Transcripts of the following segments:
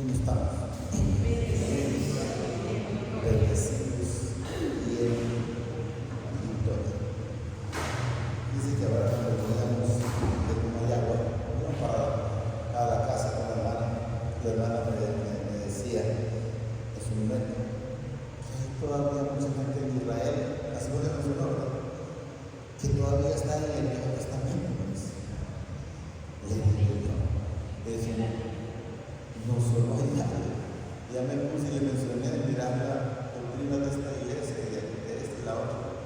¿Cómo estamos? Bendecidos y en victoria. Dice que ahora cuando veníamos de como hay agua, íbamos para la casa con la hermana me decía en su momento que hay todavía mucha gente en Israel, así como mencionó, que todavía está en el Viejo Testamento. Le digo yo, eso no solo hay nada. Ya me puse y le mencioné, mirar la doctrina de esta iglesia y de esta y la otra.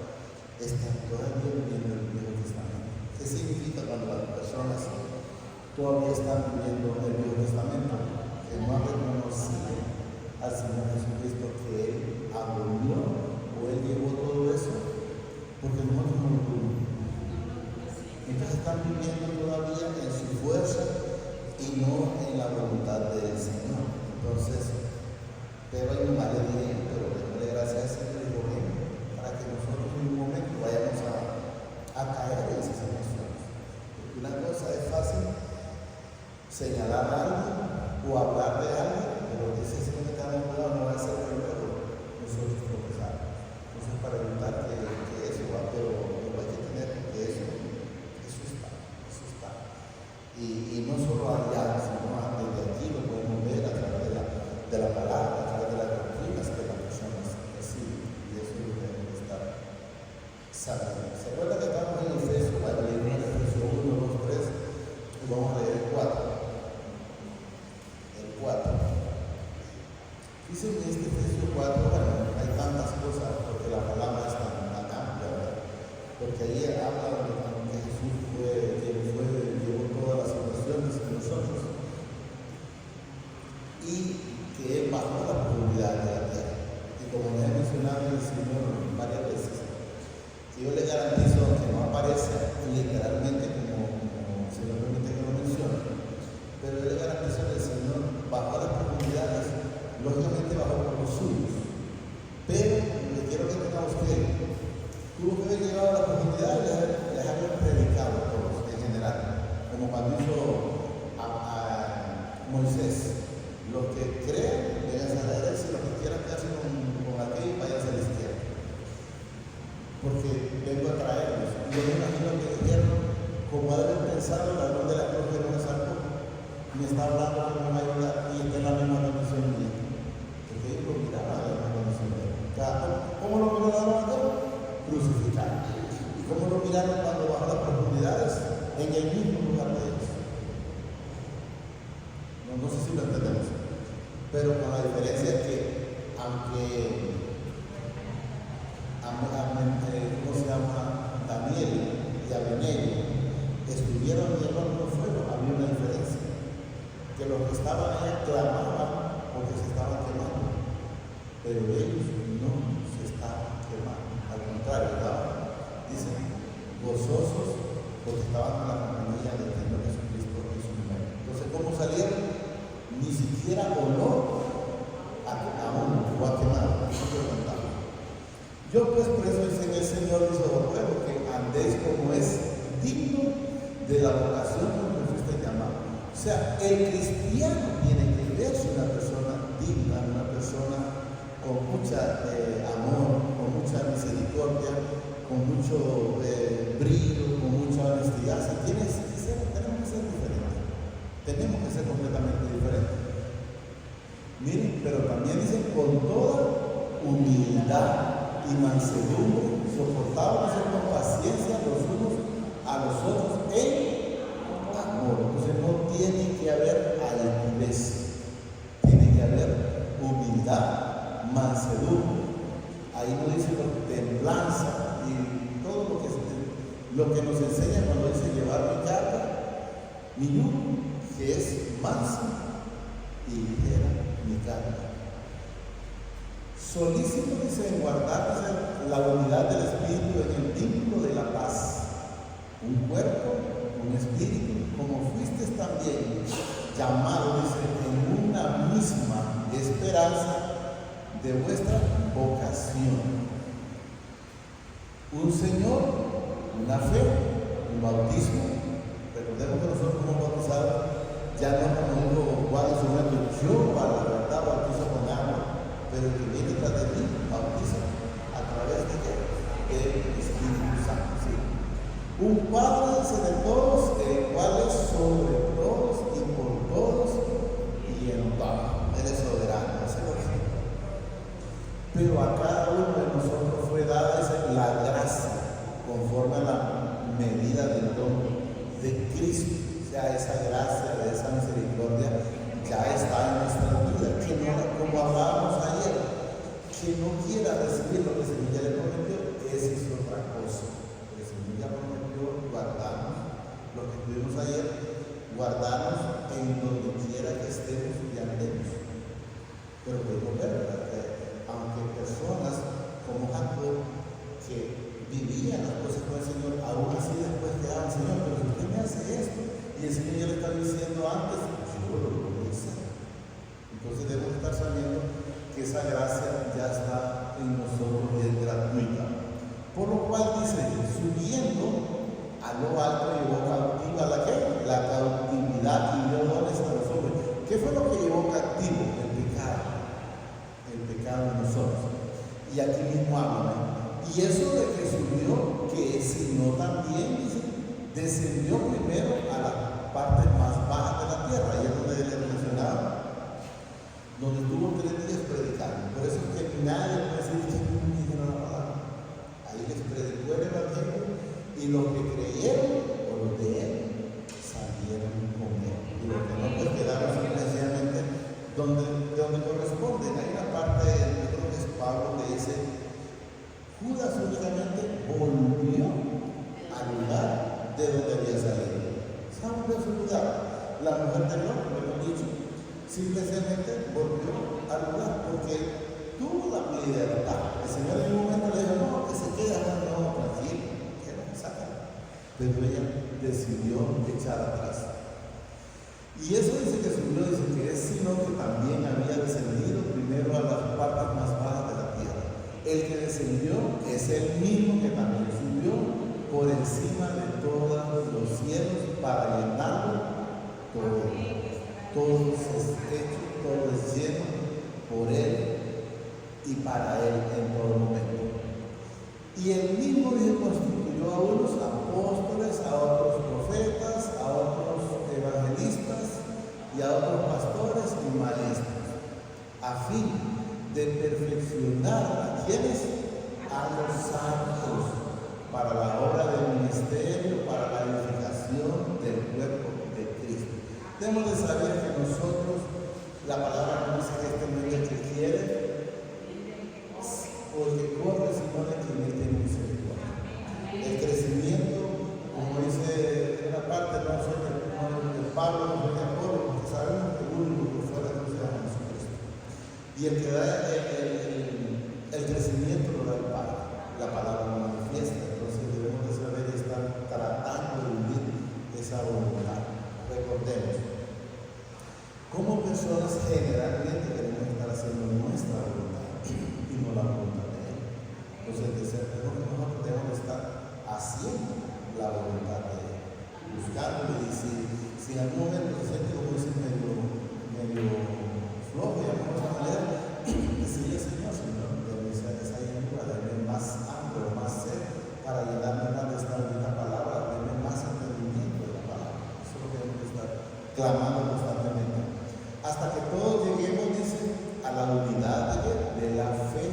Están todavía viviendo el Viejo Testamento. ¿Qué significa cuando las personas todavía están viviendo el Viejo Testamento? Que no han reconocido al Señor Jesucristo que Él abolió o Él llevó todo eso, porque nosotros no lo tuvimos. Entonces están viviendo todavía en su fuerza y no en la voluntad del Señor. Entonces, pero hay un mal de dinero, pero démosle gracias al Señor y bien, para que nosotros en un momento vayamos a caer en esas emociones. Porque una cosa es fácil señalar a alguien o hablar de alguien, pero ese Señor que está enamorado no va a ser que luego nosotros tropezamos. Entonces, para evitar que eso va, pero hay que tener que eso está. Y no solo allá, sino desde aquí lo podemos ver a través de la palabra, a través de las doctrinas que las personas reciben. Y eso es lo que debe estar sabiendo. ¿Se acuerdan que estamos en Efesios? Vaya a leer Efesios 1, 2, 3 y vamos a leer el 4. El 4. Dice en este Efesios 4, bueno, hay tantas cosas porque la palabra es tan amplia, ¿verdad? Porque ahí habla de que Jesús llevó todas las situaciones de nosotros y que Él bajó la profundidad de la tierra. Y como ya he mencionado el Señor varias veces, que yo le garantizo que no aparece literalmente como se lo permite que lo mencione, pero yo le garantizo que el Señor bajó las profundidades, lógicamente bajó por los suyos, pero le quiero que tengamos que tuvo que haber llegado a la profundidad y les haber predicado a todos en general, como cuando hizo a Moisés. Los que creen, vayan a la derecha, y los que quieran quedarse con aquello, vayan a la izquierda. Porque vengo a traerlos. Yo me imagino que dijeron, como ha de haber pensado, la luz de la cruz que no me salvó, me está hablando que me va a ayudar y está en la misma condición mía. Porque ellos lo miraban a la misma condición mía. ¿Cómo lo miraron a Dios? Crucificado. ¿Y cómo lo miraron cuando bajó las profundidades? En el mismo lugar de ellos. No sé si lo entendemos, pero con la diferencia que aunque ¿cómo se llama? Daniel y Abednego estuvieron en el horno de fuego, había una diferencia, que los que estaban allá clamaban porque se estaban quemando, pero ellos no se estaban quemando, al contrario, dicen, gozosos porque estaban con la compañía del Señor Jesucristo en su nombre. Entonces, ¿cómo salieron? Ni siquiera olor a humo o a quemado. Yo pues por eso dice el Señor, dice al pueblo, que andéis como es digno de la vocación con que fuiste llamado. O sea, el cristiano tiene que verse una persona digna, una persona con mucha amor, con mucha misericordia, con mucho brillo, con mucha honestidad. O sea, tenemos que ser diferentes. Tenemos que ser completamente diferentes. Miren, pero también dicen con toda humildad y mansedumbre, soportándose con paciencia los unos a los otros en amor. Entonces no tiene que haber altivez, tiene que haber humildad, mansedumbre. Ahí no dice templanza y todo lo que nos enseña cuando dice llevar mi carga, mi yugo, que es manso y ligera mi carga. Solícito dice en guardar la unidad del espíritu en el vínculo de la paz, un cuerpo, un espíritu, como fuisteis también llamado, dice, en una misma esperanza de vuestra vocación. Un Señor, una fe, un bautismo. Recordemos que nosotros somos bautizados Ya no como dijo Juan en su momento, yo para la verdad bautizo con agua, pero el que viene tras de mí bautiza a través de qué? Del Espíritu Santo. ¿Sí? Un Padre de todos, el cual es sobre todos y por todos y en todo. Él es soberano, ese lo dice. Pero a cada uno de nosotros fue dada la gracia conforme a la medida del don de Cristo. O sea, esa gracia, de esa misericordia ya está en nuestra vida. Que no, como hablábamos ayer, que no quiera recibir lo que el Señor ya le prometió, esa es otra cosa. El Señor ya prometió guardarnos, lo que tuvimos ayer, guardarnos en donde quiera que estemos y andemos. Pero podemos ver, ¿verdad?, que aunque personas como Jacob, que vivían las cosas con el Señor, aún así después quedaban, Señor, pero ¿por qué me hace esto? Y el Señor ya le está diciendo antes, yo lo voy a hacer. Entonces debemos estar sabiendo que esa gracia ya está en nosotros y es gratuita. Por lo cual dice, subiendo a lo alto llevó cautiva la cautividad y dio dones a los hombres. ¿Qué fue lo que llevó cautivo? El pecado de nosotros. Y aquí mismo habla, y eso de que subió, que sino también dice, descendió primero a las partes más bajas de la tierra, y es donde le mencionaba, donde estuvo 3 días predicando. Por eso es que nadie puede decir que no me dijeron la palabra. Ahí les predicó el evangelio, y los que creyeron o los de él salieron con él. Y los que no, pues quedaron sencillamente donde corresponden. Hay una parte del libro que es Pablo que dice, Judas únicamente volvió al lugar de donde había salido. ¿Saben de su lugar? La mujer del hombre, lo hemos dicho, simplemente volvió al lugar porque tuvo la libertad. El Señor en un momento le dijo, no, que se quede, no, tranquilo, que no me sacan. Pero ella decidió echar atrás. Y eso dice que subió, dice que es sino que también había descendido primero a las partes más bajas de la tierra. El que descendió es el mismo que también subió por encima de todos los cielos para llenarlo todo. Todo es hecho, todo es lleno por Él y para Él en todo momento. Y el mismo Dios constituyó a unos apóstoles, a otros profetas, a otros evangelistas y a otros pastores y maestros, a fin de perfeccionar a quienes, a los santos, para la obra del ministerio, para la edificación del cuerpo de Cristo. Debemos de saber que nosotros, la palabra no dice que este no es el que quiere, o el que corre, sino el que no tiene misericordia. El crecimiento, como dice en una parte, no soy de Pablo, no soy de Apolo, porque sabemos que el único que fue la cruz era Jesucristo. Y el que da el crecimiento lo da el Padre. La palabra lo manifiesta. Entonces debemos de saber y estar tratando de vivir esa voluntad. Recordemos, como personas generalmente queremos estar haciendo nuestra voluntad y no la voluntad de Él. Entonces nosotros debemos estar haciendo la voluntad de Él, buscándole. Y si en algún momento se siente como dice medio flojo y de alguna manera, decirle Señor, debe ser esa llenura, debe más hambre o más sed para llenarme más de esta bendita palabra, debe más entendimiento de la palabra. Eso es lo que debemos estar clamando constantemente. Hasta que todos lleguemos, dice, a la unidad de la fe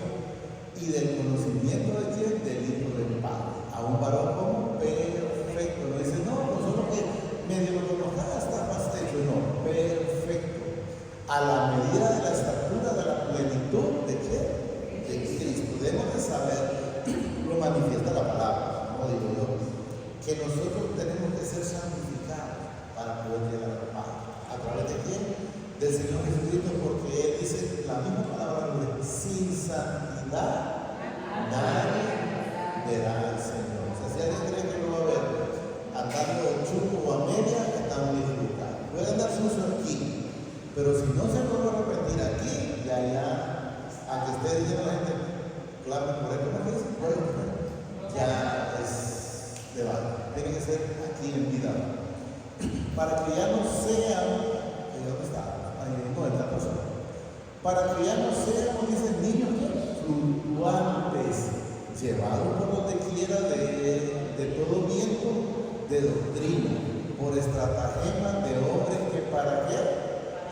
y del conocimiento de quién, del Hijo del Padre. A un varón como perfecto. No dice, no solo que medio lo conozca, está más hecho, no, perfecto. A la medida de la estatura de la plenitud de qué? De Cristo. Debemos de saber, lo manifiesta la palabra, como digo yo, que nosotros tenemos que ser santificados para poder llegar al Padre. ¿A través de quién? Del Señor Jesucristo, porque Él dice la misma palabra, sin santidad nadie verá al Señor. O sea, si alguien cree que no va a ver andando chupo o a media, está muy equivocado. Puede andar sucio aquí, pero si no se vuelve a repetir aquí y allá, a que esté diciendo la gente, claro, por ejemplo, ¿qué dice? Bueno, ya es debate. Tiene que ser aquí en vida, para que ya no sea para que ya no seamos, dicen, niños fluctuantes, llevados por donde quiera de todo viento de doctrina, por estratagemas de hombres que para qué,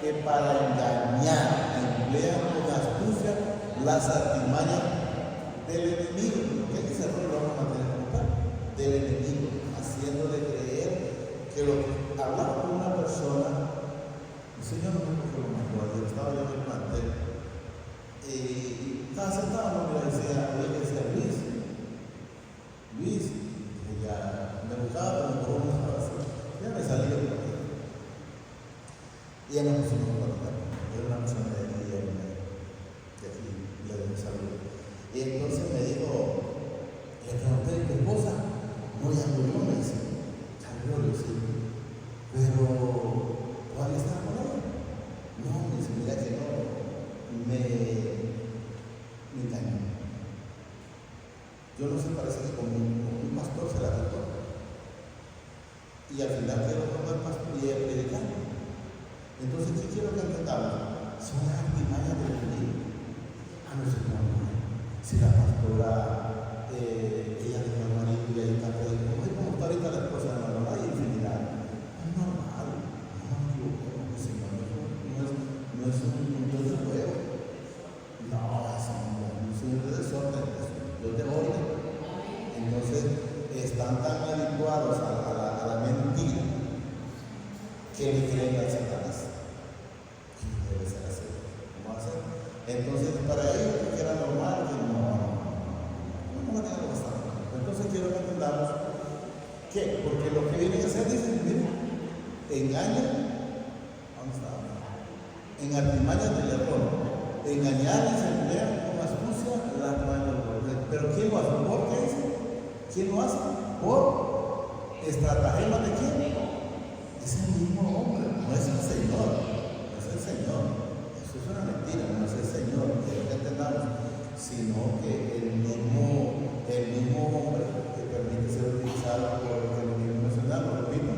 que para engañar emplean con astucia las artimañas del enemigo. ¿Qué dice el rey? Lo vamos a tener que contar. Del enemigo, haciéndole creer que lo que hablaba con una persona, el Señor no me cogió lo mejor, yo estaba yo en el plantel, y estaba sentado, me decía Luis, ella me buscaba, pero por una estaba así, ya me salí del plantel. Y ella me puso un contacto, era una persona de aquí, que aquí le doy un saludo. Y entonces me dijo, le pregunté, ¿tu esposa? No, ya murió, me dice. Ya murió, sí. Pero, ¿todavía está con ella? No, me dice, mira que no, me engañó. Yo no sé, parece que como un pastor se la quitó. Y al final quedó como el pastor y ella predicando. Entonces, ¿qué quiero que entendamos? Son las artimañas del enemigo. No sé cómo. Si la pastora, ella dejó al marido y ahí está predicando, ¿cómo está ahorita la esposa de Manuel? Hay infinidad. Es normal. No, Señor, no es un mundo de juego. No, es un desorden. Yo te orden. Entonces, están tan habituados a la mentira que le creen al Satanás. Y debe ser así. ¿Cómo hacer? Entonces, para ellos, que era normal, que no manejan bastante. Entonces, quiero que entendamos que, porque lo que vienen a hacer, dicen, miren, engañan, ¿dónde está? En artimañas del error. Engañar y se emplean con astucia las artimañas del error. Pero ¿quién lo hace? ¿Por qué dice? ¿Quién lo hace? Por estratagema de quién? Es el mismo hombre, no es el Señor, no es el Señor. Eso es una mentira, no es el Señor, quiero que entendamos, sino que el mismo hombre que permite ser utilizado por el mismo nacional, lo repito,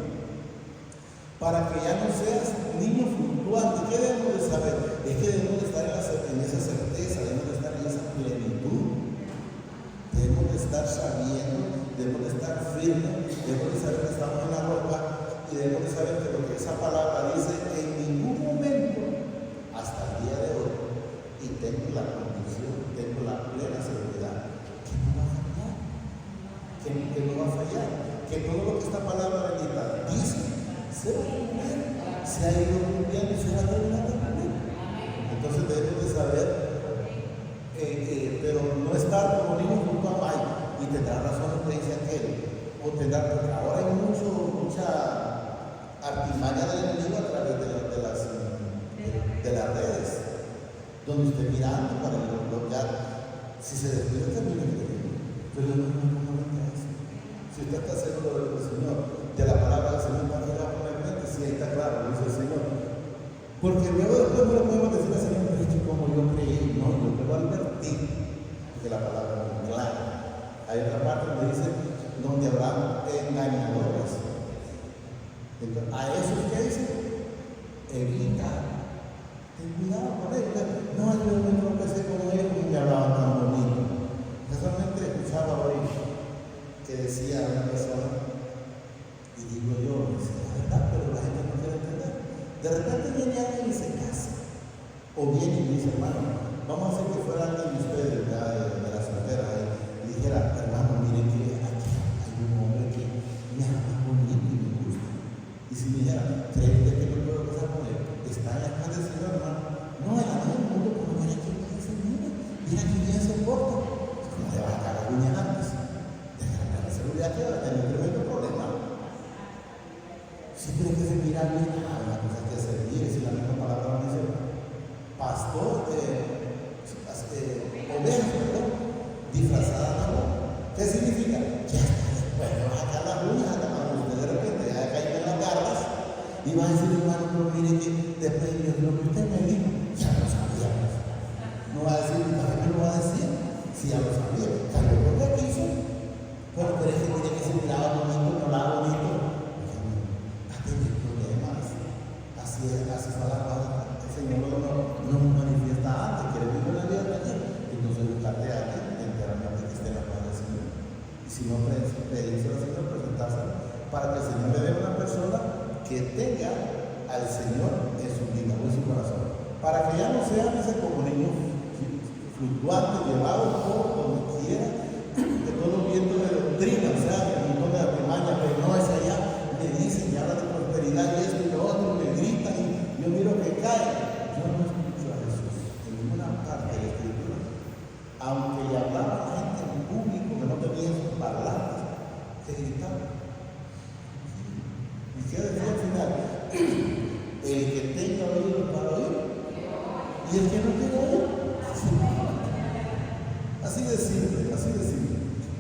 para que ya no seas niño fluctuante. ¿Qué debemos de saber? Es que debemos de estar en esa certeza, debemos de estar en esa plenitud, debemos de estar sabiendo, debemos de estar firmes, debemos de saber que estamos en la roca y debemos de saber que lo que esa palabra dice en ningún momento hasta el día de hoy, y tengo la convicción, tengo la plena seguridad que no va a fallar, que no va a fallar, que todo lo que esta palabra bendita dice se va a cumplir, se ha ido cumpliendo y se va a terminar de cumplir. Entonces debemos de saber, pero no estar como niños junto a Mike, y tendrá razón lo que dice aquel, o tendrá, porque ahora hay mucha artimaña del enemigo a través de las redes, donde usted mirando para bloquear, si se descuida termina el enemigo. Pero no eso. Si usted está seguro del Señor, de la palabra del Señor, ¿para qué va a poner mente? Si ahí está claro, dice el Señor. Porque luego después no le podemos decir al Señor, que como yo creí, no, yo te lo advertí, porque la palabra es muy clara. Hay otra parte donde dice, donde habrá engañadores. Entonces, a esos que dicen, evita, ten cuidado con ellos. No, yo me tropecé con ellos y me hablaban tan bonito. Casualmente escuchaba hoy que decía una persona, y digo yo, es verdad, pero la gente no quiere entender. De repente viene alguien y se casa, o viene y me dice, hermano, vamos a hacer que fuera alguien de ustedes, de la soltera, y dijera, hermano, miren que aquí hay un hombre que me habla bonito y me gusta. Y si me dijera, ¿creen que no puedo pasar con él? Está en la casa del Señor, hermano. No, en la del mundo, como mira que dice, mira que bien se porta. ¿Cómo le va a cagar uñas antes? Déjame la seguridad que va a tener un tremendo problema. Si cree que se mira bien, la cosa que servir, si la misma palabra dice, pastor, oveja, disfrazada de amor. ¿Qué significa? Que hasta después le vas a sacar las uñas, hasta cuando usted de repente ya caiga en las garras y va a decir, hermano, pero mire que después de lo que usted me dijo, ya lo sabíamos. No va a decir, ¿para qué lo va a decir? Si ya lo sabía, cayó por lo que hizo. Pero es que tiene que ser mirado bonito, no la bonito. Va a tener problemas. Así fue la palabra. El Señor no manifiesta fluctuantes, llevados por donde quiera, de todo viento de doctrina, o sea, de un montón de artimañas, pero no es allá, me dicen y hablan de prosperidad y esto y lo otro, me gritan y yo miro que cae. Yo no escucho a Jesús en ninguna parte de la Escritura, aunque le hablaba a la gente en público que no tenía sus palabras, que gritaban. ¿Y qué decía al final? El que tenga oídos para oír y el que no quiera oír. Así de simple, así de simple.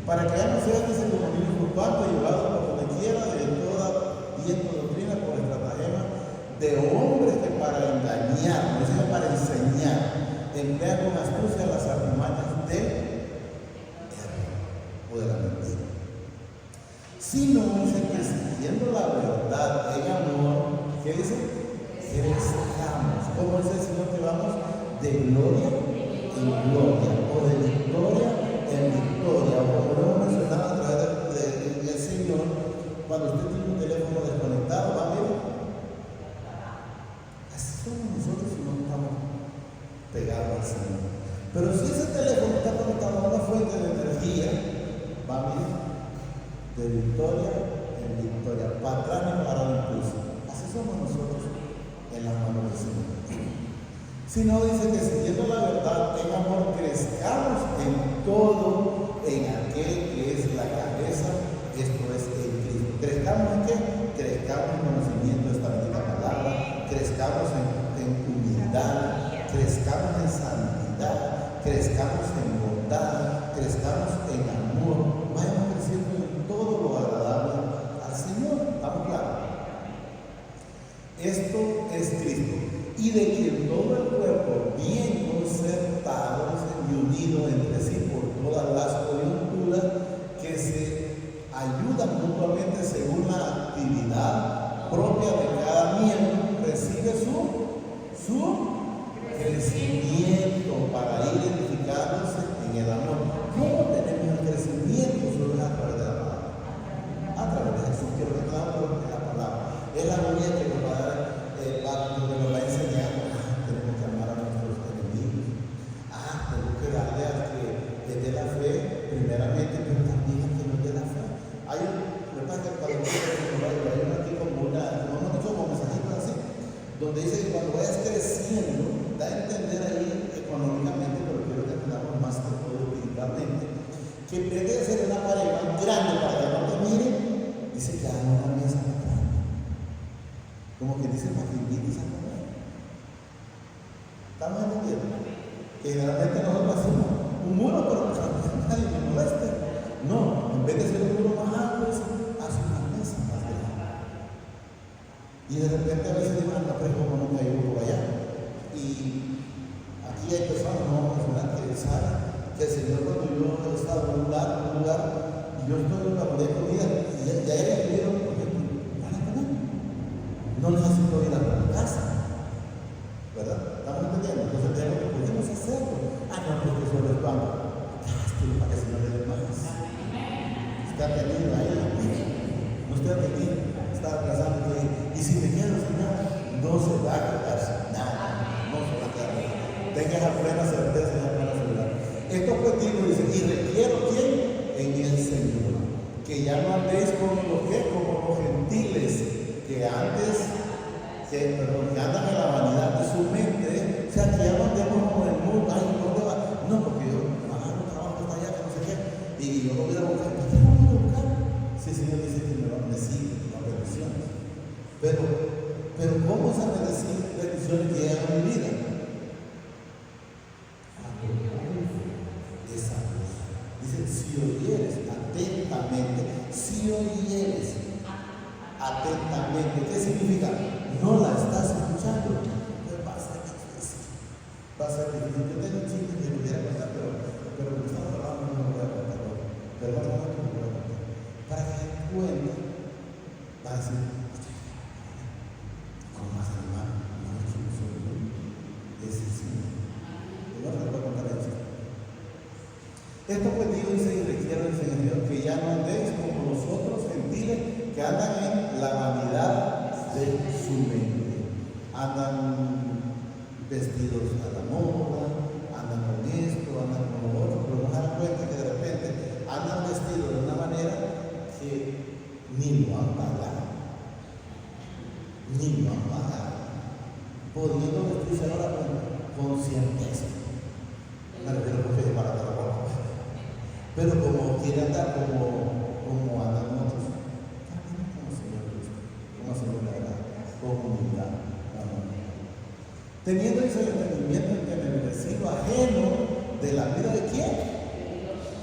Para que hayamos ese como niños culpables, llevados por donde quiera, de toda viento doctrina, por estratagema de hombres que para engañar, no es para enseñar, emplean con astucia las artimañas de error o de la mentira. Sino dice que siguiendo la verdad en amor, ¿qué dice? Crezcamos. ¿Cómo dice el Señor que vamos? De gloria en gloria, o de victoria en victoria, o como lo hemos mencionado a través del Señor, cuando usted tiene un teléfono desconectado, va a ver. Así somos nosotros si no estamos pegados al Señor. Pero si ese teléfono está conectado a una fuente de energía, va a ver de victoria en victoria, para atrás y para impulso. Así somos nosotros en las manos del Señor. Si no, dice que siguiendo la verdad en amor crezcamos en todo en aquel que es la cabeza, esto es en Cristo. ¿Crezcamos en qué? Crezcamos en conocimiento de esta bendita palabra, crezcamos en humildad, crezcamos en santidad, crezcamos en bondad, crezcamos en amor, vayamos creciendo en todo lo agradable al Señor. ¿Estamos claros? Esto es Cristo, y de quien todo el cuerpo, bien concertado y unido entre sí por todas las coyunturas, que se ayudan mutuamente según la actividad propia de cada miembro, recibe su crecimiento para ir edificándose en el amor. ¿Cómo tenemos el crecimiento? Solo es a través de la palabra, a través de Jesús, que lo que nos da la palabra. Es la gloria que nos va a dar el pacto, que nos va a enseñar. Tenemos que amar a nuestros enemigos. Tenemos que darle al que les dé la fe, primeramente, pero también al que nos dé la fe. Hay un aquí como como mensajitos así, donde dice que cuando vayas creciendo, da a entender ahí económicamente, pero quiero que entendamos más que todo espiritualmente, que en vez de hacer una pared más grande para que no te miren, dice que hagan una mesa más grande. Como que dice para que invites a comer. ¿Estamos entendiendo? Que generalmente nosotros hacemos un muro, pero nadie me moleste. No, en vez de hacer un muro más alto, hace una mesa más grande. Y de repente a veces digo, no, pero como nunca hay por allá. Y aquí hay personas, no vamos a mencionar, que saben que el Señor, cuando yo he estado en un lugar, y yo estoy en una poder comida, y ya ellos tuvieron, por ejemplo, van a comer. No necesito ir a la casa, ¿verdad? ¿Estamos entendiendo? Entonces tenemos que podemos hacerlo. No, porque solo es pan. Para que el Señor le dé más. Está atendido ahí. No estoy atendido. Estaba pensando que, y si me quedo sin nada, no se va a quedar sin nada. No se va a quedar sin nada. Tenga esa plena certeza y esa plena seguridad. Estos objetivos dicen, y requiero quién? En el Señor. Que ya no andéis como los gentiles, que antes, que andan en la vanidad de su mente, o sea, que ya no andemos como el mundo, ay, ¿dónde va? No, porque yo, trabajo hasta allá, que no sé qué, y yo no voy a buscar. ¿Por qué no voy a buscar? Si el Señor dice que me sigue, las bendiciones. Pero ¿cómo esas bendiciones llegan a mi vida? Esa voz. Dice, si oyeres atentamente, si oyeres atentamente, ¿qué significa? No la estás escuchando, pues va a ser difícil. Va a ser difícil. Yo tengo un chiste que me hubiera contar, pero me estaba hablando, no me voy a contar. Pero no me voy a contar. Para que den cuenta, va a decir, ¿cómo más animal? No es que no soy yo, es el Señor. Yo no les voy a contar el chiste. Esto pues digo y se requiere el Señor, que ya no andéis como los otros gentiles que andan en la vanidad de su mente. Andan vestidos a la moda, andan con esto, Pero como quiere andar como andan otros, camina como Señor Cristo, como Señor le agrada, con humildad. Teniendo ese entendimiento en que en el vecino ajeno de la vida de quién?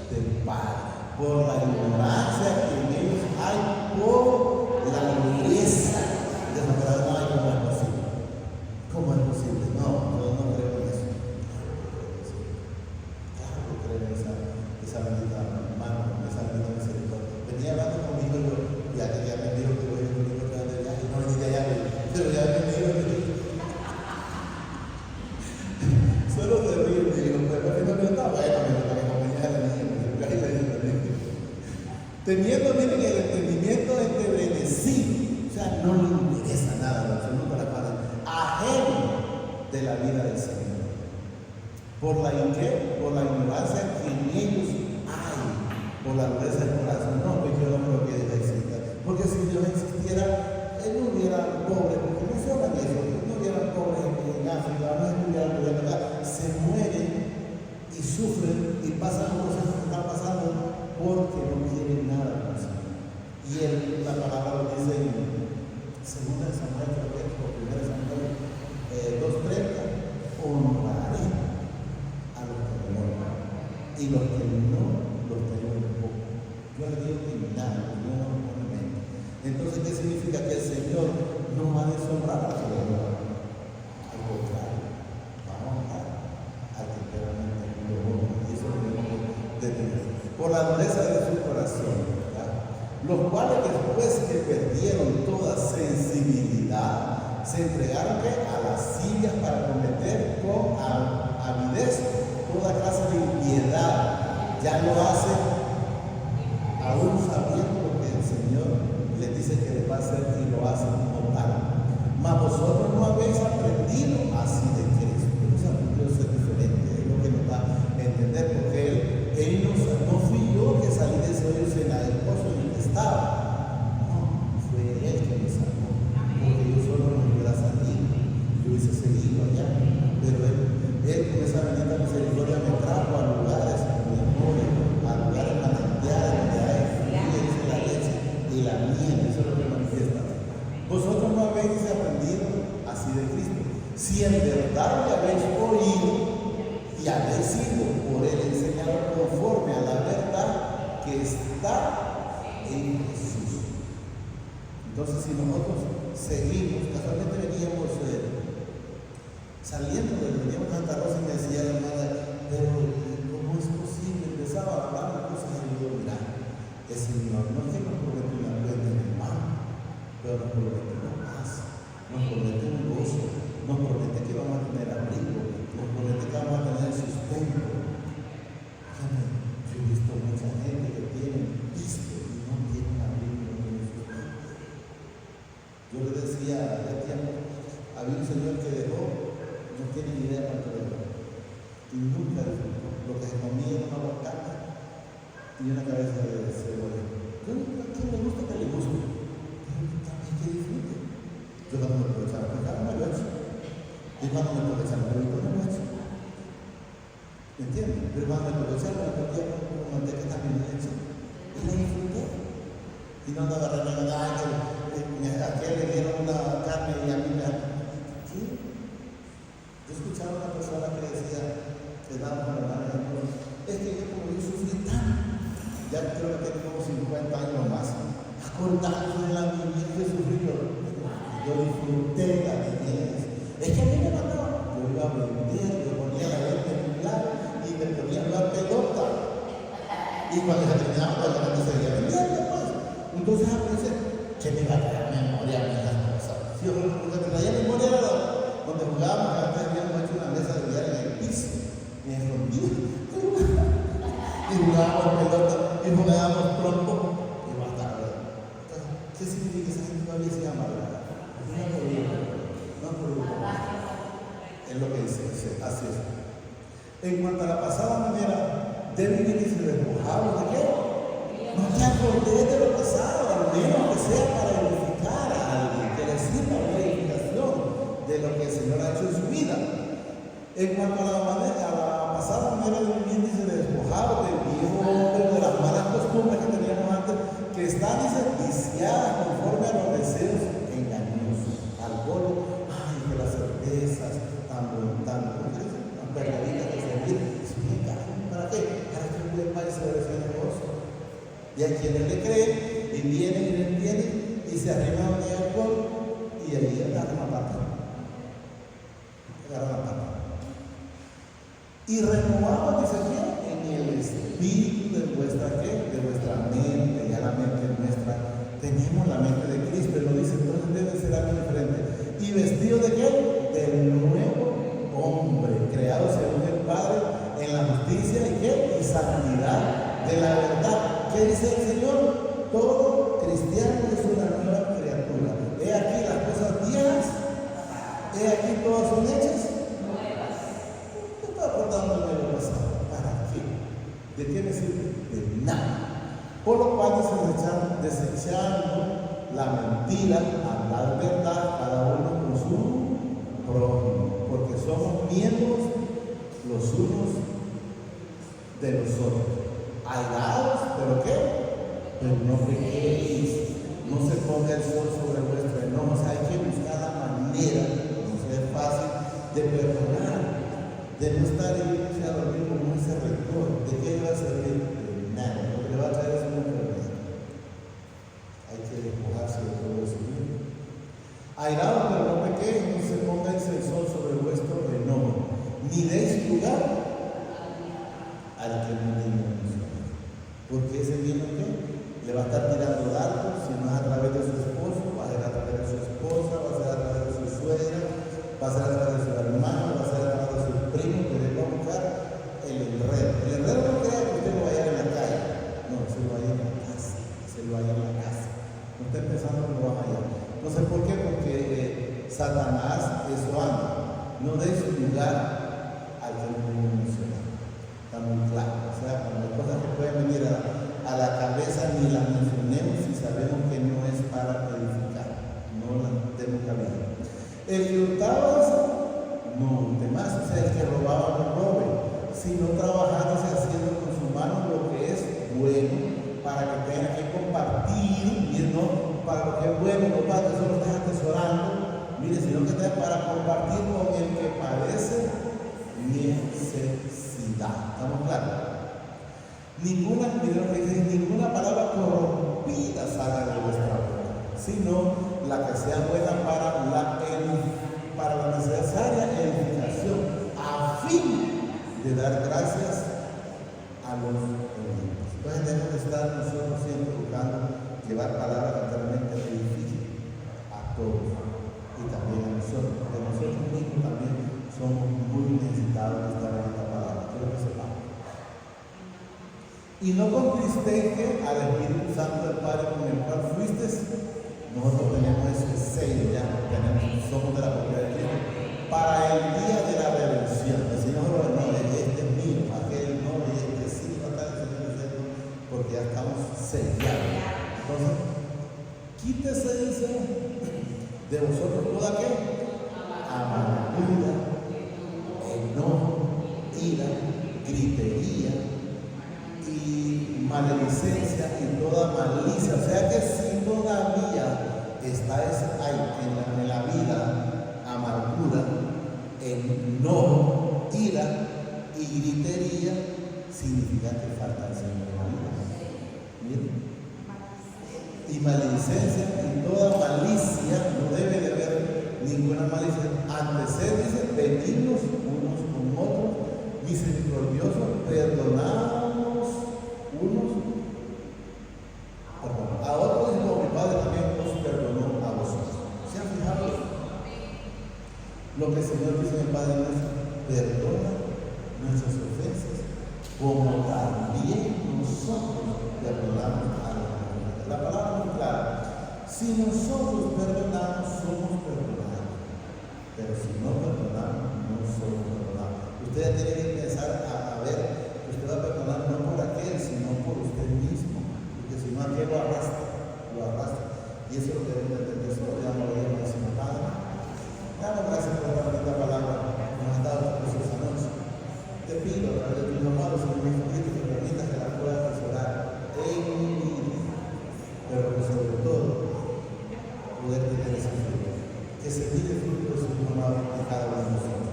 Del Padre, por la ignorancia que en ellos hay, por la dureza de la verdad. No hay como es posible. ¿Cómo es posible? No creo en eso. Claro que creo en esa bendita mano, esa bendita misericordia. Venía hablando conmigo yo, ya me dijo que voy a ir conmigo a través de viaje, no venía ya, pero ya me dijo. Solo se ríe y digo, pero no está bueno, para que acompañe a la niña, teniendo, miren, el entendimiento enternecido, o sea, no le interesa nada, en absoluto la palabra, ajeno de la vida del Señor. Por la ignorancia que en ellos hay, por la dureza del corazón. No, pues yo no creo que Dios exista, porque si Dios existiera, él no hubiera pobres, porque no se habla de eso, no hubiera pobres en África, no estuviera gobierno acá, se mueren y sufren y pasan los procesos que están pasando porque no quieren nada con Señor. Y la palabra lo dice en 2 Samuel, creo que es, o 1 Samuel 2:30, honraré a los que me honran y los que no los tengo un poco. Yo le digo que nada, que no me meto. Entonces, ¿qué significa? Que el Señor no va a deshonrar a los que le honran. Al contrario, va a honrar al que realmente lo honra. Y eso lo debemos de tener. Por la dureza de su corazón, ¿verdad? Los cuales después que perdieron toda sensibilidad, se entregaron a lascivias para cometer con avidez toda clase de impiedad. Ya lo hacen aún sabiendo lo que el Señor les dice que les va a hacer, y lo hacen como tal. Mas vosotros no habéis aprendido así de Cristo. Hemos aprendido a ser diferente, es lo que nos da a entender, porque Él no fui yo que salí de ese hoyo en el pozo en el que estaba. No, fue Él que me sacó, porque yo solo no hubiera salido, yo hubiese seguido allá. Pero Él con esa bendita misericordia me trajo a lugares mejores, a lugares manantiales donde hay la leche y la miel. Eso es lo que manifiesta. Vosotros no habéis aprendido así de Cristo, si en verdad le habéis oído y habéis sido por Él enseñado conforme a la verdad que está en Jesús. Entonces, si nosotros seguimos, casualmente veníamos saliendo, veníamos a Santa Rosa y me decía la hermana, pero ¿cómo es posible? Empezaba a hablar de cosas y yo digo, mira, el Señor no es que nos promete una cuenta en el mar, pero nos promete una paz, nos promete un gozo, nos promete que vamos a tener abrigo, nos promete que vamos a tener sustento. Yo he visto mucha gente que tiene visto y no tienen abrigo, no tienen sustento. Yo le decía hace tiempo, había un señor que dejó, no tiene ni idea cuánto dejó, y nunca disfrutó. Lo que se comía era una aguacate y una cabeza de cebolla. Yo, ¿a quién le gusta que le guste? Pero también que disfrute. Yo cuando me aprovechaba la carne me lo he hecho. Y cuando me aprovechaba el huevito me lo he hecho. ¿Me entiendes? Pero cuando me aprovechaba la tortilla con manteca también me lo he hecho. Y la disfruté. Y no andaba renegando, a aquel le dieron una carne y a mí me... ¿Sí? Yo escuchaba a una persona que decía, que daba una hermana, es que yo como yo sufrí tanto, ya creo que tengo como 50 años o más, acordando de la niñez que sufrí yo disfruté la niñez. Es que a mí me mataba, yo iba a vender, yo ponía la venta en un lado y me ponía a jugar pelota. Y cuando se terminaba, pues la gente seguía vendiendo, pues. Entonces a veces, ¿qué me va a traer memoria a mí las cosas? Si yo lo que me traía memoria era donde jugábamos, antes habíamos hecho una mesa de billar en el piso, y escondido. Y jugábamos pelota, y jugábamos trompo, y bastardo. Entonces, ¿qué significa esa gente todavía se llama? No por es lo que dice, así es. En cuanto a la pasada manera de vivir y se despojaba de qué? No te acordés de lo pasado, al menos que sea para edificar a alguien, que le sirva una edificación de lo que el Señor ha hecho en su vida. En cuanto a la pasada manera de vivir, dice, despojado del viejo hombre están viciadas conforme a los deseos engañosos. Alcohol, ay, que las cervezas, tan perdidas de servir. ¿Para qué? Para que un buen país se ese negocio. Y hay quienes le creen y vienen y le entienden y se arriman de alcohol y ahí agarran la pata. Y renovaban, dice bien, en el espíritu de vuestra ¿qué? De vuestra mente, ya la mente nuestra. Tenemos la mente de Cristo, y lo dice, entonces debe ser algo diferente. ¿Y vestido de qué? Del nuevo hombre, creado según el Padre en la justicia y qué? Y santidad de la verdad. ¿Qué dice el Señor? Todo cristiano es una nueva criatura. He aquí las cosas viejas, he aquí todas son hechas. ¿Qué está acordando el nuevo pasado? ¿Para qué? ¿De qué me sirve? De nada. Por lo cual desechando la mentira, hablar verdad cada uno con su prójimo, porque somos miembros los unos de los otros. Airados, ¿pero qué? Pero no pequéis, no se ponga el sol sobre vuestro enojo. O sea, hay que buscar la manera, no es fácil, de perdonar, de no estar yéndose a dormir como ese rector. ¿De qué le va a servir? De nada, lo que le va a traer es una enfermedad. Hay que despojarse de todo eso. Airados, pero no pequéis, no se ponga el sol sobre vuestro enojo, ni deis lugar al que no tiene emoción. Porque ese vino que le va a estar tirando dardos, si no es a través de su esposo, va a ser a través de su esposa, va a ser a través de su suegra, va a ser a través de su hermano, va a ser a través de su primo, que le va a buscar el enredo. El enredo no crea que usted lo vaya en la calle, no, se lo vaya en la casa, se lo vaya en la casa. No está empezando que lo va allá. No sé por qué, porque Satanás eso anda. No deis lugar al que no tiene emocional. Está muy claro. O sea, cuando hay cosas que pueden venir a la cabeza, ni las mencionemos si sabemos que no es para edificar. No las demos cabida. El que hurtaba eso, no hurte más. O sea, el que robaba no robe, sino trabajándose haciendo con su mano lo que es bueno, para que tengan que compartir, y no para lo que es bueno, no para que solo estés atesorando, mire, sino que estés para compartir con el que padece necesidad. ¿Estamos claros? Ninguna palabra corrompida salga de vuestra boca, sino la que sea buena para la necesaria edificación, a fin de dar gracias a los oyentes. Entonces debemos estar nosotros siempre buscando llevar palabras que realmente edifiquen a todos y también a nosotros, porque nosotros mismos también somos muy necesitados de estar en esta palabra. Quiero que sepamos. Y no contristéis al Espíritu Santo del Padre con el cual fuisteis. Nosotros tenemos ese sello ya, somos de la propiedad de Cristo, para el día de la redención. El Señor no, este es mío, aquel no, y este sí, no está el Señor, porque ya estamos sellados. Entonces, quítese, dice, de vosotros toda qué? Amargura, enojo, ira, gritería y maledicencia y toda malicia. O sea que si todavía estáis ahí en la vida, amargura, enojo, ira y gritería, significa que falta el Señor en la vida. Miren. Y maledicencia y toda malicia, no debe de haber ninguna malicia. Antes dice, benignos unos con otros, misericordiosos, perdonados unos a otros, como mi Padre también os perdonó a vosotros. ¿Se han fijado? Lo que el Señor dice en el Padre nuestro, perdona nuestras ofensas, como también nosotros perdonamos a los demás. La palabra es muy clara. Si nosotros perdonamos, somos perdonados. Pero si no perdonamos, no somos perdonados. Usted tiene que empezar a ver que usted va a perdonar no por aquel, sino por usted mismo. Porque si no, aquel lo arrastra. Y eso es lo que debe entender. Eso lo llamo a Dios, Señor Padre. Damos gracias por esta bonita palabra que nos has dado por sus anuncios. Te pido a través de tus amados, Señor, que me permitas que la pueda atesorar en mi vida. pero sobre todo poder tener ese fruto, que se mire el fruto de su amado en cada uno de nosotros.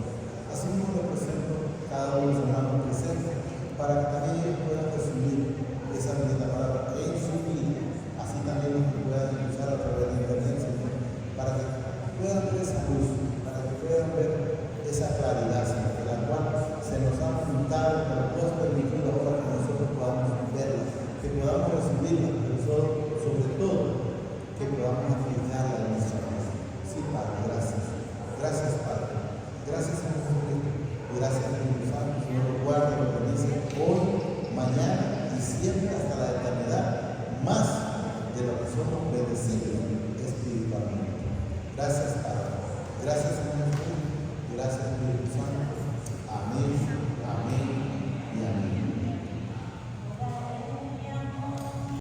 Así mismo le presento cada uno de los hermanos presentes para que también ellos puedan recibir esa bendita palabra en su vida, así también los que puedan escuchar a través de internet, Señor, para que puedan ver esa luz, para que puedan ver esa claridad, Señor, de la cual se nos ha juntado, pero no es permitido ahora que nosotros podamos verla, que podamos recibirla